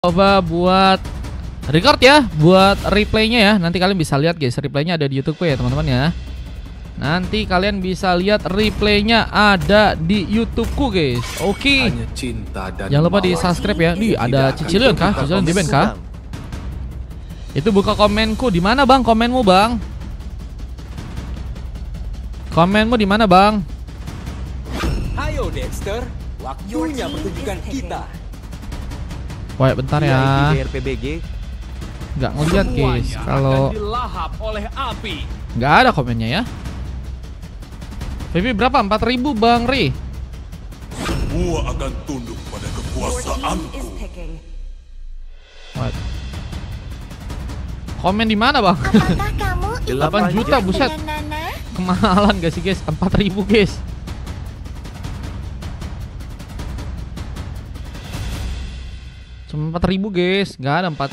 Coba buat record ya, buat replaynya ya. Nanti kalian bisa lihat guys, replaynya ada di YouTube ya teman-teman ya. Nanti kalian bisa lihat replaynya ada di YouTubeku guys. Oke. Jangan lupa di subscribe ya. Nih ada Cicilion kah? Cicilion di band kah? Itu buka komenku di mana bang? Komenmu bang? Komenmu di mana bang? Ayo Dexter, waktunya pertunjukan kita. Woi bentar ya. DRPBG Nggak ngeliat guys. Kalau dilahap oleh api. nggak ada komennya ya. PP berapa? 4.000 bang Ri. Semua akan tunduk pada kekuasaanku. What? Komen di mana bang? 8 juta buset. Kemahalan gak sih guys? 4.000 guys. Cuma 4.000 guys, nggak ada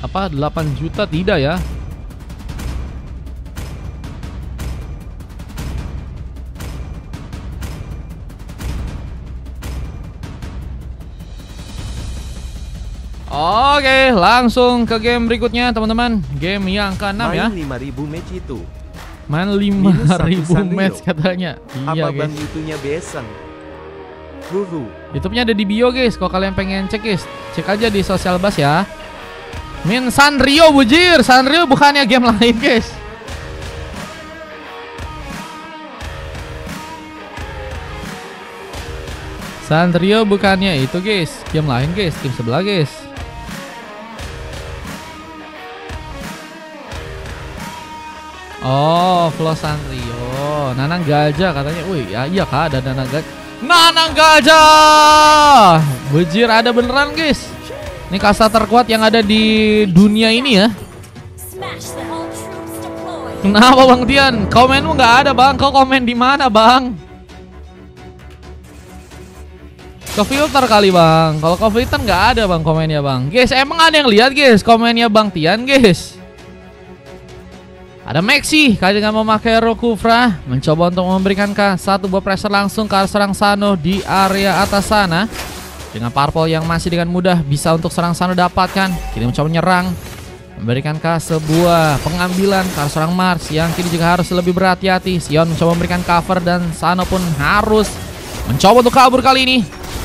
8 juta tidak ya. Oke, langsung ke game berikutnya teman-teman. Game yang ke-6 ya. main 5.000 match itu. Main Minus 5.000 1 match Sanrio. katanya. Iya Apa bang guys. itunya besang? YouTube-nya ada di bio guys. Kalau kalian pengen cek guys, cek aja di sosial bus ya. Min Sanrio bujir. Sanrio bukannya game lain guys. Sanrio bukannya itu guys, game lain guys, tim sebelah guys. Oh, Flo Sanrio, Nanang Gajah katanya. Wih, ya iya kah ada Nanang Gajah? Nanang Gajah, bujir ada beneran guys. Ini kasta terkuat yang ada di dunia ini ya. Kenapa Bang Tian? Komenmu nggak ada Bang. Kau komen di mana Bang? Ke filter kali Bang. Kalau ke filter nggak ada Bang komennya Bang. Guys, emang ada yang lihat guys komennya Bang Tian guys? Ada Maxi kali dengan memakai Rokufra mencoba untuk memberikan satu buah pressure langsung ke arah serang Sano di area atas sana. Dengan Purple yang masih dengan mudah bisa untuk serang Sano dapatkan. Kini mencoba menyerang, memberikan sebuah pengambilan ke arah serang Mars yang kini juga harus lebih berhati-hati. Sion mencoba memberikan cover dan Sano pun harus mencoba untuk kabur kali ini.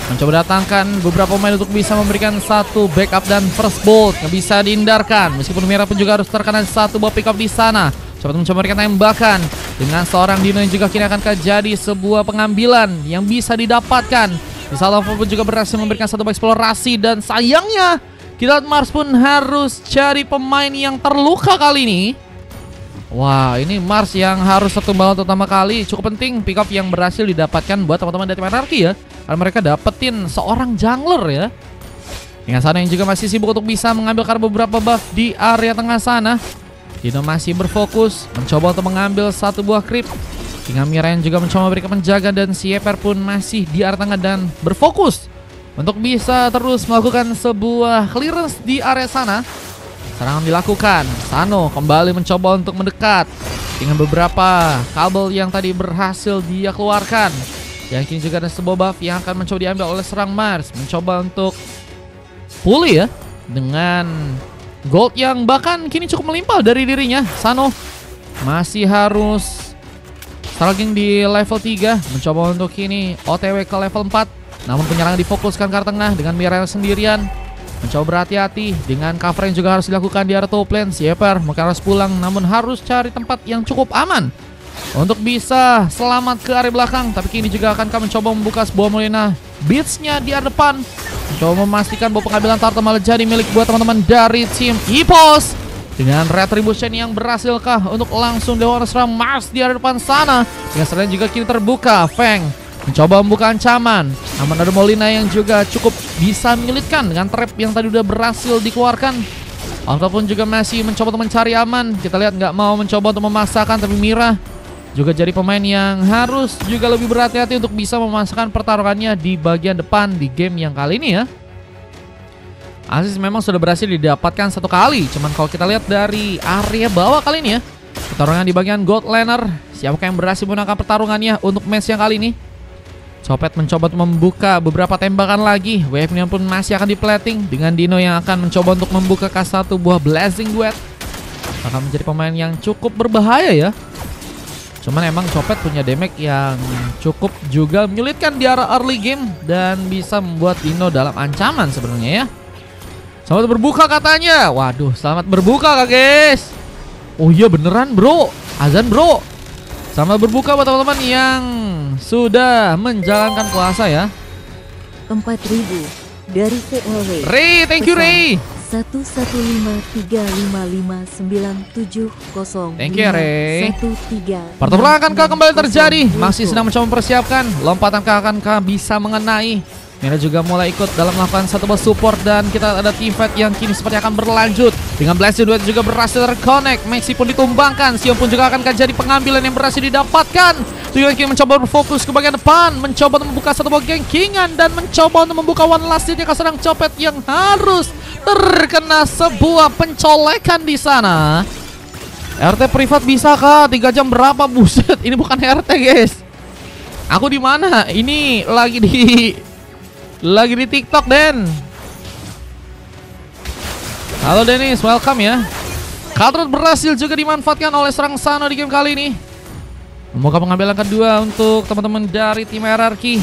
Mencoba datangkan beberapa pemain untuk bisa memberikan satu backup dan first bolt yang bisa dihindarkan. Meskipun Mira pun juga harus terkena satu buah pick up di sana. Coba mencoba memberikan tembakan dengan seorang Dino yang juga kini akan terjadi sebuah pengambilan yang bisa didapatkan. Di Salvo pun juga berhasil memberikan satu eksplorasi dan sayangnya kita lihat Mars pun harus cari pemain yang terluka kali ini. Wah, ini Mars yang harus satu balon utama kali. Cukup penting pick up yang berhasil didapatkan buat teman-teman dari tim Anarki ya. Karena mereka dapetin seorang jungler ya. Dengan sana yang juga masih sibuk untuk bisa mengambil beberapa buff di area tengah sana. Dino masih berfokus mencoba untuk mengambil satu buah creep. Hingga Mira yang juga mencoba memberikan penjaga dan Sieper pun masih di area tengah dan berfokus untuk bisa terus melakukan sebuah clearance di area sana. Serangan dilakukan. Sano kembali mencoba untuk mendekat dengan beberapa kabel yang tadi berhasil dia keluarkan. Yang kini juga ada sebuah buff yang akan mencoba diambil oleh serang Mars. Mencoba untuk pulih ya dengan gold yang bahkan kini cukup melimpah dari dirinya. Sano masih harus struggling di level 3. Mencoba untuk kini OTW ke level 4. Namun penyerangan difokuskan ke arah tengah dengan Mira sendirian. Mencoba berhati-hati dengan cover yang juga harus dilakukan di area top lane. Sieper mungkin harus pulang namun harus cari tempat yang cukup aman untuk bisa selamat ke area belakang. Tapi kini juga akan kami mencoba membuka sebuah Molina Beats-nya di area depan. Mencoba memastikan bahwa pengambilan Turtle malah jadi milik buat teman-teman dari tim EPOS. Dengan Retribution yang berhasilkah untuk langsung Dewa serang Mars di area depan sana. Dengan serang juga kini terbuka. Feng mencoba membuka ancaman. Namun ada Molina yang juga cukup bisa menyulitkan dengan trap yang tadi udah berhasil dikeluarkan. Ataupun juga masih mencoba untuk mencari aman. Kita lihat nggak mau mencoba untuk memaksakan. Tapi Mira juga jadi pemain yang harus juga lebih berhati-hati untuk bisa memasakkan pertarungannya di bagian depan di game yang kali ini ya. Asis memang sudah berhasil didapatkan satu kali. Cuman kalau kita lihat dari area bawah kali ini ya, pertarungan di bagian gold laner, siapakah yang berhasil menangkan pertarungannya untuk match yang kali ini? Copet mencoba untuk membuka beberapa tembakan lagi. Wave-nya pun masih akan diplating dengan Dino yang akan mencoba untuk membuka K1 buah Blazing Duet. Akan menjadi pemain yang cukup berbahaya ya. Cuman emang Copet punya damage yang cukup juga menyulitkan di arah early game dan bisa membuat Dino dalam ancaman sebenarnya ya. Selamat berbuka katanya. Waduh, selamat berbuka kak guys. Oh iya beneran bro, azan bro. Selamat berbuka buat teman-teman yang sudah menjalankan puasa ya. 4.000 dari VLW. Ray, thank you Ray. 115559705 Thank you Ray. 13. Pertempuran akankah kembali terjadi? Masih sedang mencoba mempersiapkan. Lompatan akankah bisa mengenai? Mira juga mulai ikut dalam melakukan satu ball support dan kita ada team fight yang kini seperti akan berlanjut. Dengan Blazing Duet juga berhasil terconnect. Maxi pun ditumbangkan. Sion pun juga akan jadi pengambilan yang berhasil didapatkan. Juga kini mencoba berfokus ke bagian depan, mencoba untuk membuka satu ball gankingan dan mencoba untuk membuka one last hit-nya ke serang Copet yang harus terkena sebuah pencolekan di sana. RT privat bisa kah? 3 jam berapa? Buset, ini bukan RT guys. Aku di mana? Ini lagi di TikTok Den. Halo Dennis, welcome ya. Kaltrot berhasil juga dimanfaatkan oleh serang Sano di game kali ini. Membuka pengambilan kedua untuk teman-teman dari tim RRQ.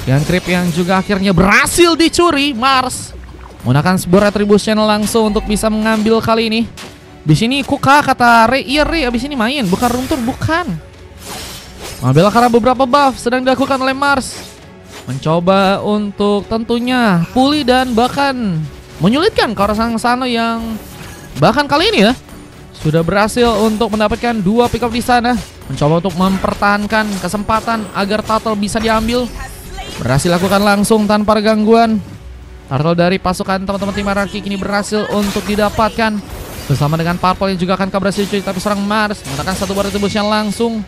Dan creep yang juga akhirnya berhasil dicuri. Mars menggunakan sebuah retribution langsung untuk bisa mengambil kali ini. Di sini Kuka kata Ray, iya Ray abis ini main, bukan runtur, bukan. Mengambil karena beberapa buff sedang dilakukan oleh Mars. Mencoba untuk tentunya pulih dan bahkan menyulitkan ke orang Sano yang bahkan kali ini ya sudah berhasil untuk mendapatkan 2 pick up di sana. Mencoba untuk mempertahankan kesempatan agar Turtle bisa diambil. Berhasil lakukan langsung tanpa gangguan. Turtle dari pasukan teman-teman tim RRQ kini berhasil untuk didapatkan bersama dengan Purple yang juga akan berhasil cuy, tapi serang Mars menggunakan satu buah retribution langsung.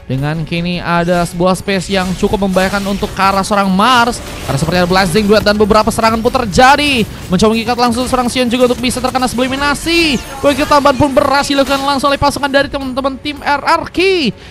Dengan kini ada sebuah space yang cukup membahayakan untuk ke arah seorang Mars. Karena seperti ada Blazing Duet dan beberapa serangan pun terjadi. Mencoba mengikat langsung serang Sion juga untuk bisa terkena subliminasi. Begitu tambahan pun berhasil dilakukan langsung oleh pasukan dari teman-teman tim RRQ.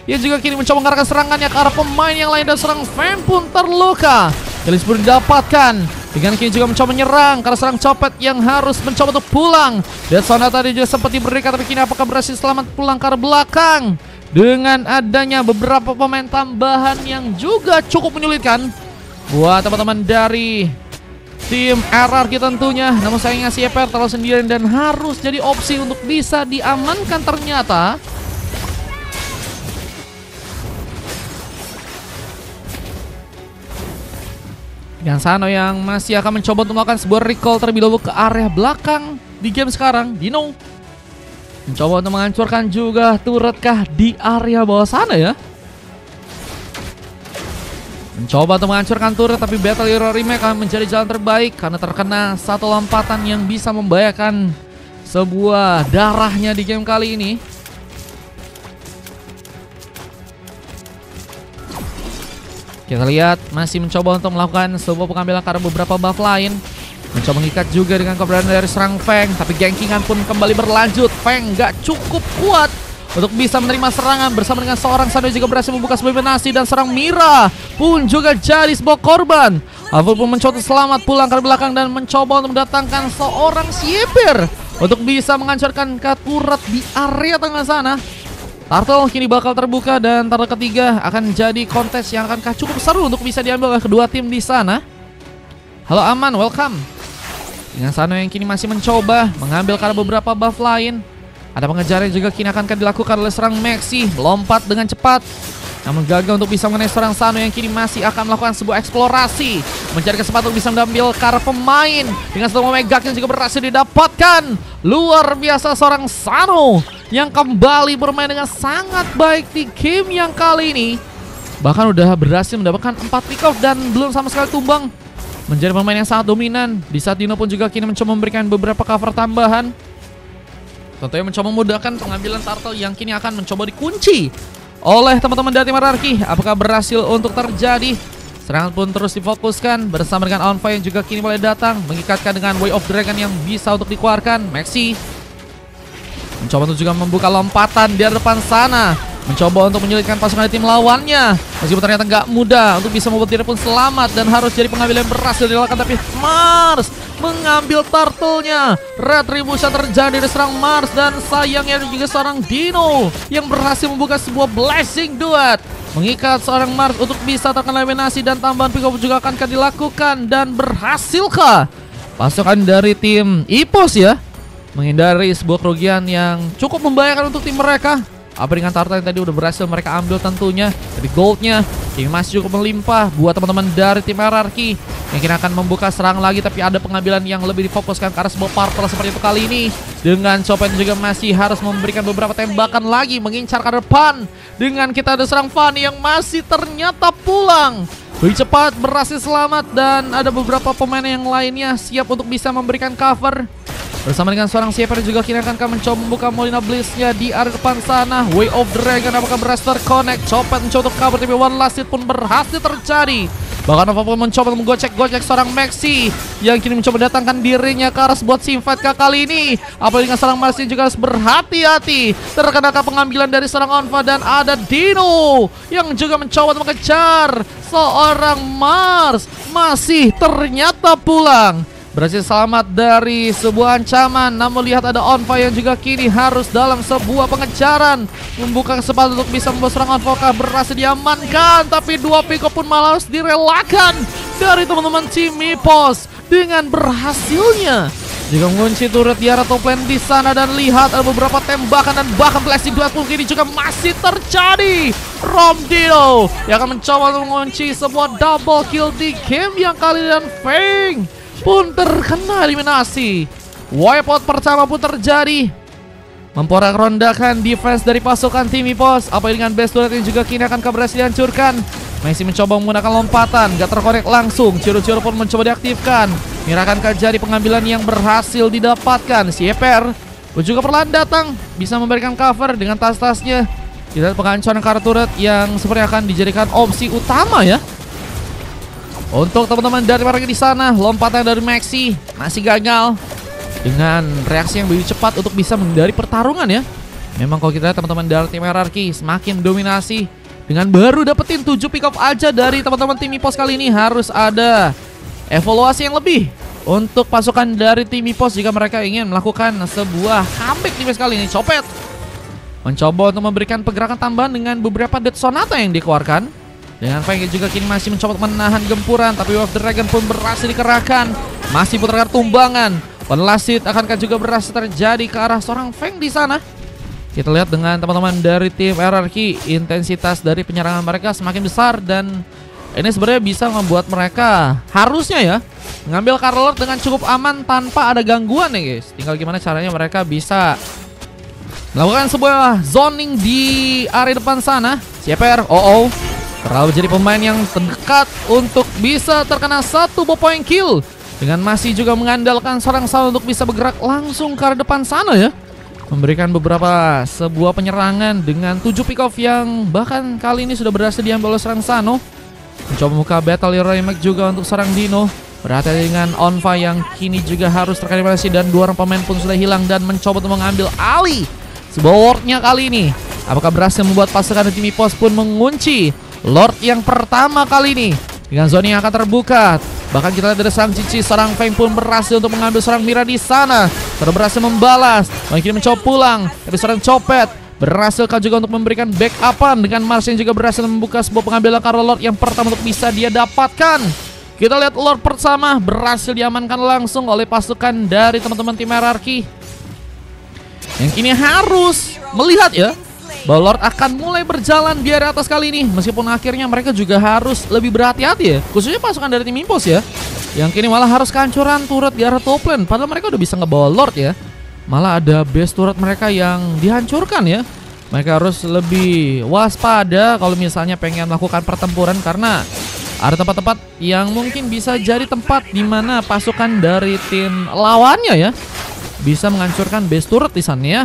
Yang juga kini mencoba mengarahkan serangannya ke arah pemain yang lain dan serang Fan pun terluka. Kills pun didapatkan. Dengan kini juga mencoba menyerang karena serang Copet yang harus mencoba untuk pulang. Dan Sonata tadi juga sempat diberikan, tapi kini apakah berhasil selamat pulang ke arah belakang? Dengan adanya beberapa pemain tambahan yang juga cukup menyulitkan buat teman-teman dari tim RRQ tentunya. Namun sayangnya si EPR terlalu sendirian dan harus jadi opsi untuk bisa diamankan ternyata. Dan Sano yang masih akan mencoba untuk melakukan sebuah recall terlebih dahulu ke area belakang di game sekarang. Dino mencoba untuk menghancurkan juga turretkah di area bawah sana ya. Mencoba untuk menghancurkan turret, tapi Battle Hero Remake akan menjadi jalan terbaik karena terkena satu lompatan yang bisa membahayakan sebuah darahnya di game kali ini. Kita lihat masih mencoba untuk melakukan sebuah pengambilan karena beberapa buff lain. Mencoba mengikat juga dengan keberadaan dari serang Feng, tapi gankingan pun kembali berlanjut. Feng gak cukup kuat untuk bisa menerima serangan bersama dengan seorang Sano juga berhasil membuka sebuah nasi dan serang Mira pun juga jadi sebuah korban. Alvin pun mencoba selamat pulang ke belakang dan mencoba untuk mendatangkan seorang Sieper untuk bisa menghancurkan turret di area tengah sana. Turtle kini bakal terbuka dan turtle ketiga akan jadi kontes yang akan cukup seru untuk bisa diambil oleh kedua tim di sana. Halo Aman, welcome. Dengan Sano yang kini masih mencoba mengambil karena beberapa buff lain. Ada pengejaran juga kini akan dilakukan oleh serang Maxi. Melompat dengan cepat, namun gagal untuk bisa mengenai serang Sano yang kini masih akan melakukan sebuah eksplorasi, mencari kesempatan untuk bisa mengambil karena pemain. Dengan satu megak yang juga berhasil didapatkan. Luar biasa seorang Sano yang kembali bermain dengan sangat baik di game yang kali ini. Bahkan udah berhasil mendapatkan 4 pick off dan belum sama sekali tumbang. Menjadi pemain yang sangat dominan. Di saat Dino pun juga kini mencoba memberikan beberapa cover tambahan. Tentunya mencoba memudahkan pengambilan Turtle yang kini akan mencoba dikunci oleh teman-teman dari tim RRQ. Apakah berhasil untuk terjadi? Serangan pun terus difokuskan bersama dengan Onfire yang juga kini mulai datang, mengikatkan dengan Way of Dragon yang bisa untuk dikeluarkan. Maxi mencoba untuk juga membuka lompatan di depan sana. mencoba untuk menyulitkan pasukan dari tim lawannya. Meskipun ternyata nggak mudah untuk bisa membuat diri pun selamat dan harus jadi pengambil yang berhasil dilakukan. Tapi Mars mengambil turtle-nya. Retribution terjadi di serang Mars dan sayangnya juga seorang Dino yang berhasil membuka sebuah blessing duet, mengikat seorang Mars untuk bisa terkena eliminasi dan tambahan pick up juga akan dilakukan. Dan berhasilkah pasukan dari tim EPOS ya menghindari sebuah kerugian yang cukup membahayakan untuk tim mereka? Apa dengan turtle yang tadi udah berhasil mereka ambil tentunya. Tapi goldnya yang masih cukup melimpah buat teman-teman dari tim RRQ yang kini akan membuka serang lagi. Tapi ada pengambilan yang lebih difokuskan ke arah sebuah turtle seperti itu kali ini. Dengan Chopin juga masih harus memberikan beberapa tembakan lagi mengincar ke depan. Dengan kita ada serang Fanny yang masih ternyata pulang lebih cepat, berhasil selamat. Dan ada beberapa pemain yang lainnya siap untuk bisa memberikan cover. Bersama dengan seorang Sieper juga kini akan mencoba membuka Molina Blaze-nya di area depan sana. Way of Dragon apakah berhasil terconnect? Chopin mencoba untuk cover, tapi one last hit pun berhasil terjadi. Bahkan Nova pun mencoba menggocek-gocek seorang Maxi yang kini mencoba datangkan dirinya ke arah buat teamfight kali ini. Apalagi dengan seorang Mars juga harus berhati-hati. Terkena pengambilan dari seorang Onva dan ada Dino yang juga mencoba untuk mengejar seorang Mars. Masih ternyata pulang, berhasil selamat dari sebuah ancaman. Namun lihat ada Onva yang juga kini harus dalam sebuah pengejaran, membuka kesempatan untuk bisa membawa serang Onva. Berhasil diamankan, tapi dua pick up pun malah harus direlakan dari teman-teman tim EPOS. Dengan berhasilnya juga mengunci turret di arah top lane di sana. Dan lihat ada beberapa tembakan dan bahkan blessing duet pun kini juga masih terjadi. Romdino yang akan mencoba untuk mengunci sebuah double kill di game yang kali ini. Dan Feng pun terkena eliminasi. Wipeout pertama pun terjadi, memporak-rondakan defense dari pasukan tim EPOS. Apa dengan base turret yang juga kini akan berhasil dihancurkan. Messi mencoba menggunakan lompatan, gak terkonek langsung. Ciro-ciro pun mencoba diaktifkan. Mirakan kajari pengambilan yang berhasil didapatkan. Sieper juga perlahan datang, bisa memberikan cover dengan tas-tasnya. Kita lihat penghancuran kartu turret yang seperti akan dijadikan opsi utama ya untuk teman-teman dari mereka di sana. Lompatan dari Maxi masih gagal dengan reaksi yang begitu cepat untuk bisa menghindari pertarungan ya. Memang kalau kita lihat teman-teman dari tim RRQ semakin dominasi. Dengan baru dapetin 7 pick up aja dari teman-teman tim EPOS kali ini, harus ada evaluasi yang lebih untuk pasukan dari tim EPOS jika mereka ingin melakukan sebuah comeback di match kali ini. Chopet mencoba untuk memberikan pergerakan tambahan dengan beberapa Death Sonata yang dikeluarkan. Dengan Feng juga kini masih mencoba menahan gempuran, tapi Wave Dragon pun berhasil dikerahkan. Masih putar tumbangan. Penlasit akankah juga berhasil terjadi ke arah seorang Feng di sana. Kita lihat dengan teman-teman dari tim RRQ, intensitas dari penyerangan mereka semakin besar. Dan ini sebenarnya bisa membuat mereka harusnya ya mengambil Carlord dengan cukup aman tanpa ada gangguan ya guys. Tinggal gimana caranya mereka bisa melakukan sebuah zoning di area depan sana. Sieper, terlalu jadi pemain yang terdekat untuk bisa terkena satu point kill. Dengan masih juga mengandalkan seorang Sal untuk bisa bergerak langsung ke arah depan sana ya. Memberikan beberapa sebuah penyerangan dengan 7 pick off yang bahkan kali ini sudah berhasil diambil oleh seorang Sano. Mencoba membuka battle remake juga untuk seorang Dino. Berhati-hati dengan Onva yang kini juga harus terkalibrasi. Dan dua orang pemain pun sudah hilang dan mencoba untuk mengambil alih sebuah wardnya kali ini. Apakah berhasil membuat pasukan tim EPOS pun mengunci Lord yang pertama kali ini dengan zona yang akan terbuka. Bahkan kita lihat dari Sang Cici, seorang Feng pun berhasil untuk mengambil seorang Mira di sana. Sudah berhasil membalas, mungkin mencoba pulang. Tapi seorang Chopet berhasil juga untuk memberikan backupan dengan Mars yang juga berhasil membuka sebuah pengambilan karena Lord yang pertama untuk bisa dia dapatkan. Kita lihat Lord pertama berhasil diamankan langsung oleh pasukan dari teman-teman tim RRQ. Yang kini harus melihat ya bahwa Lord akan mulai berjalan di area atas kali ini. Meskipun akhirnya mereka juga harus lebih berhati-hati ya, khususnya pasukan dari tim EPOS ya, yang kini malah harus kehancuran turret di arah top lane. Padahal mereka udah bisa ngebawa Lord ya, malah ada base turret mereka yang dihancurkan ya. Mereka harus lebih waspada kalau misalnya pengen melakukan pertempuran, karena ada tempat-tempat yang mungkin bisa jadi tempat di mana pasukan dari tim lawannya ya bisa menghancurkan base turret di sana ya.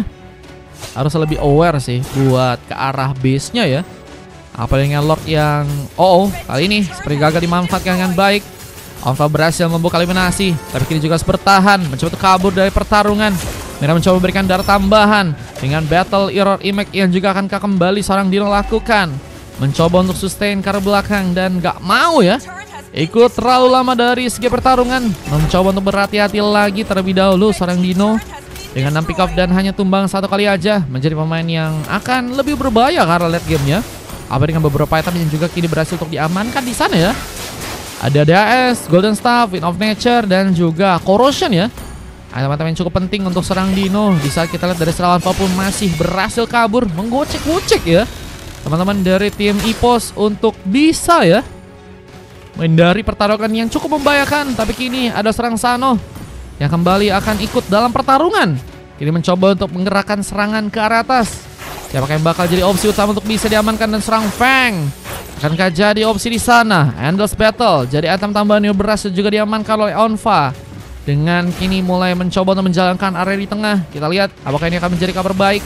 Harus lebih aware sih buat ke arah base-nya ya. Apalagi dengan Lord yang kali ini seperti gagal dimanfaatkan dengan baik. Onva berhasil membuka eliminasi, tapi kini juga harus bertahan, mencoba untuk kabur dari pertarungan. Mira mencoba memberikan darah tambahan dengan Battle Error Impact yang juga akan kembali seorang Dino lakukan. Mencoba untuk sustain ke arah belakang dan gak mau ya ikut terlalu lama dari segi pertarungan. Mencoba untuk berhati-hati lagi terlebih dahulu seorang Dino dengan 6 pick off dan hanya tumbang 1 kali aja, menjadi pemain yang akan lebih berbahaya karena late gamenya. Apa dengan beberapa item yang juga kini berhasil untuk diamankan di sana ya. Ada DAS, Golden Staff, Wind of Nature dan juga Corrosion ya. Item-item yang cukup penting untuk serang Dino. Di saat kita lihat dari serangan apapun masih berhasil kabur, menggocek-gocek ya teman-teman dari tim EPOS untuk bisa ya menghindari pertarungan yang cukup membahayakan. Tapi kini ada serang Sano yang kembali akan ikut dalam pertarungan. Kini mencoba untuk menggerakkan serangan ke arah atas. Siapakah yang bakal jadi opsi utama untuk bisa diamankan dan serang Fang? Akankah jadi opsi di sana? Endless Battle jadi item tambahan yang berhasil juga diamankan oleh Onfa. Dengan kini mulai mencoba untuk menjalankan area di tengah. Kita lihat apakah ini akan menjadi kabar baik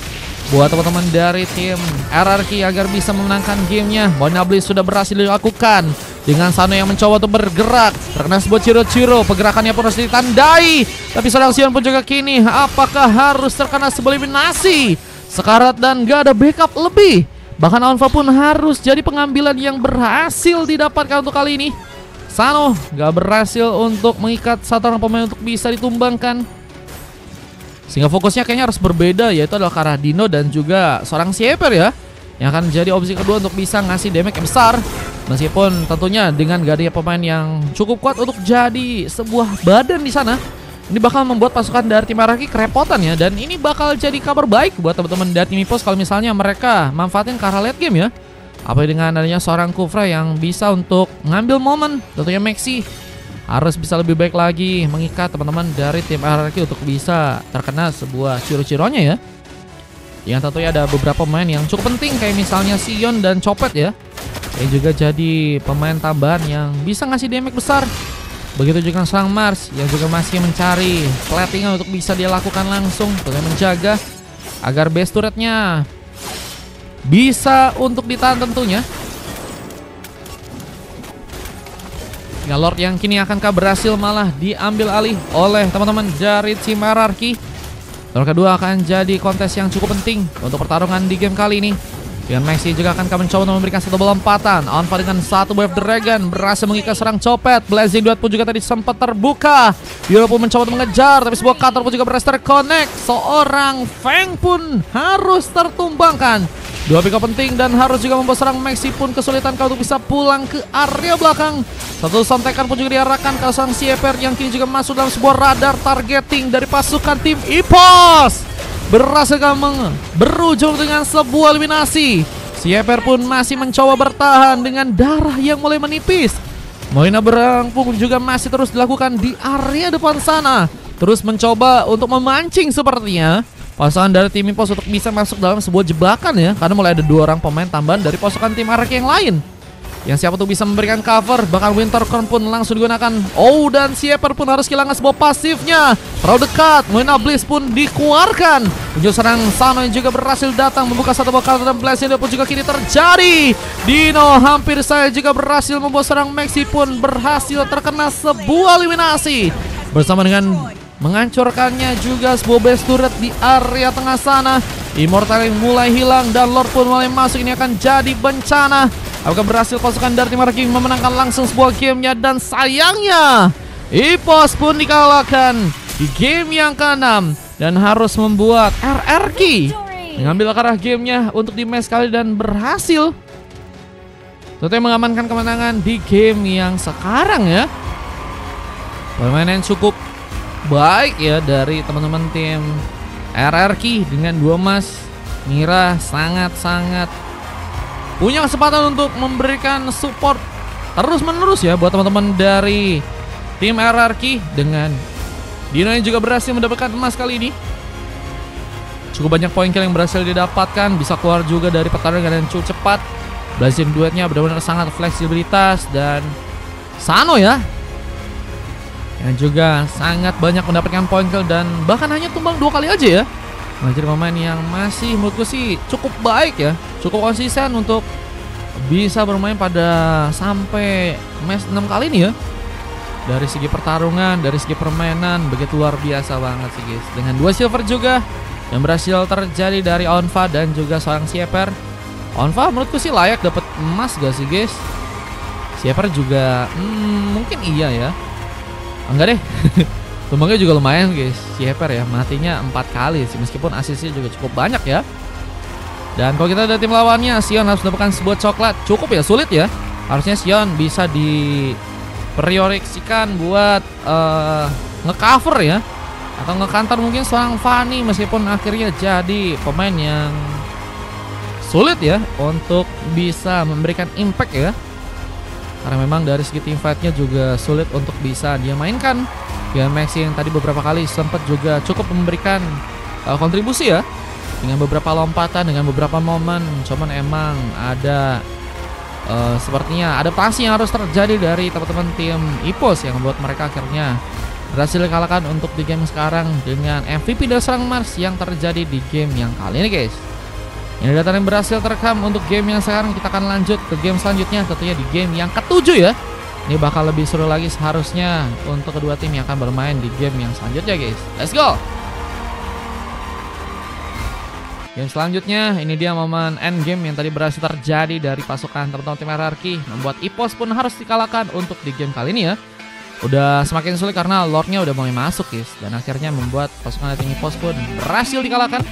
buat teman-teman dari tim RRQ agar bisa memenangkan gamenya. Moina Bliss sudah berhasil dilakukan dengan Sano yang mencoba untuk bergerak. Terkena sebuah ciro-ciro, pergerakannya pun harus ditandai. Tapi seorang Sion pun juga kini apakah harus terkena sebuah eliminasi? Sekarat dan gak ada backup lebih. Bahkan Onfa pun harus jadi pengambilan yang berhasil didapatkan untuk kali ini. Sano gak berhasil untuk mengikat satu orang pemain untuk bisa ditumbangkan. Sehingga fokusnya kayaknya harus berbeda, yaitu adalah ke arah Dino dan juga seorang Sieper ya, yang akan jadi opsi kedua untuk bisa ngasih damage yang besar. Meskipun tentunya dengan gak adanya pemain yang cukup kuat untuk jadi sebuah badan di sana, ini bakal membuat pasukan dari tim RRQ kerepotan ya. Dan ini bakal jadi kabar baik buat teman-teman dari tim EPOS kalau misalnya mereka manfaatin ke arah late game ya. Apa dengan adanya seorang Kufra yang bisa untuk ngambil momen, tentunya Maxi harus bisa lebih baik lagi mengikat teman-teman dari tim RRQ untuk bisa terkena sebuah ciro-cironya ya. Yang tentunya ada beberapa pemain yang cukup penting kayak misalnya Sion dan Copet ya, yang juga jadi pemain tambahan yang bisa ngasih damage besar. Begitu juga serang Mars yang juga masih mencari platingan untuk bisa dia lakukan langsung untuk menjaga agar base turretnya bisa untuk ditahan tentunya. Ya, Lord yang kini akankah berhasil malah diambil alih oleh teman-teman dari tim RRQ. Lord kedua akan jadi kontes yang cukup penting untuk pertarungan di game kali ini. Dan Maxi juga akan mencoba untuk memberikan satu lompatan. Onfa dengan satu wave dragon berhasil mengikat serang Copet. Blazing Duet pun juga tadi sempat terbuka. Yoro pun mencoba untuk mengejar, tapi sebuah cutter pun juga berhasil terconnect. Seorang Fang pun harus tertumbangkan. Dua pick up penting dan harus juga membawa serang Maxi pun kesulitan kalau untuk bisa pulang ke area belakang. Satu sontekan pun juga diarahkan ke sang Sieper yang kini juga masuk dalam sebuah radar targeting dari pasukan tim EPOS. Berhasil berujung dengan sebuah eliminasi. Sieper pun masih mencoba bertahan dengan darah yang mulai menipis. Moina Berang pun juga masih terus dilakukan di area depan sana, terus mencoba untuk memancing sepertinya pasangan dari tim EPOS untuk bisa masuk dalam sebuah jebakan ya, karena mulai ada 2 orang pemain tambahan dari pasukan tim RRQ yang lain yang siapa tuh bisa memberikan cover. Bahkan Wintercorn pun langsung digunakan. Oh, dan Sieper pun harus kehilangan sebuah pasifnya. Terlalu dekat, Moina Bliss pun dikeluarkan. Tujuh serang Sano yang juga berhasil datang membuka satu bakal dan blast pun juga kini terjadi. Dino hampir saya juga berhasil membawa serang Maxi pun berhasil terkena sebuah eliminasi. Bersama dengan menghancurkannya juga sebuah base turret di area tengah sana. Immortal yang mulai hilang dan Lord pun mulai masuk. Ini akan jadi bencana. Apakah berhasil pasukan dari tim RRQ memenangkan langsung sebuah gamenya? Dan sayangnya EPOS pun dikalahkan di game yang ke-6 dan harus membuat RRQ mengambil arah gamenya untuk di match kali dan berhasil tentunya mengamankan kemenangan di game yang sekarang ya. Permainan cukup baik ya dari teman-teman tim RRQ dengan 2 emas. Mira sangat-sangat punya kesempatan untuk memberikan support terus-menerus ya buat teman-teman dari tim RRQ. Dengan Dino yang juga berhasil mendapatkan emas kali ini. Cukup banyak poin kill yang berhasil didapatkan, bisa keluar juga dari pertarungan yang cukup cepat. Blazing Duetnya benar-benar sangat fleksibilitas. Dan Sano ya yang juga sangat banyak mendapatkan poin kill dan bahkan hanya tumbang 2 kali aja ya. Menjadi pemain yang masih menurutku sih cukup baik ya, cukup konsisten untuk bisa bermain pada sampai match 6 kali ini ya. Dari segi pertarungan, dari segi permainan begitu luar biasa banget sih guys. Dengan 2 silver juga yang berhasil terjadi dari Onfa dan juga seorang Sieper. Onfa menurutku sih layak dapat emas gak sih guys? Sieper juga mungkin iya ya. Enggak deh. Tumbangnya juga lumayan guys. Sieper ya matinya 4 kali sih, meskipun asisnya juga cukup banyak ya. Dan kalau kita ada tim lawannya, Sion harus mendapatkan sebuah coklat. Cukup ya, sulit ya. Harusnya Sion bisa diprioriksikan buat ngecover ya, atau ngekantor mungkin seorang Fanny, meskipun akhirnya jadi pemain yang sulit ya untuk bisa memberikan impact ya. Karena memang dari segi team fight-nya juga sulit untuk bisa dia mainkan. Ya Maxi yang tadi beberapa kali sempat juga cukup memberikan kontribusi ya, dengan beberapa lompatan, dengan beberapa momen. Cuman emang ada sepertinya adaptasi yang harus terjadi dari teman-teman tim EPOS yang membuat mereka akhirnya berhasil dikalahkan untuk di game sekarang dengan MVP dari serang Mars yang terjadi di game yang kali ini guys. Ini data yang berhasil terekam untuk game yang sekarang. Kita akan lanjut ke game selanjutnya, tentunya di game yang ke-7 ya. Ini bakal lebih seru lagi seharusnya untuk kedua tim yang akan bermain di game yang selanjutnya guys. Let's go. Game selanjutnya, ini dia momen end game yang tadi berhasil terjadi dari pasukan teman-teman tim RRQ, membuat EPOS pun harus dikalahkan untuk di game kali ini ya. Udah semakin sulit karena Lordnya udah mulai masuk guys, dan akhirnya membuat pasukan tim EPOS pun berhasil dikalahkan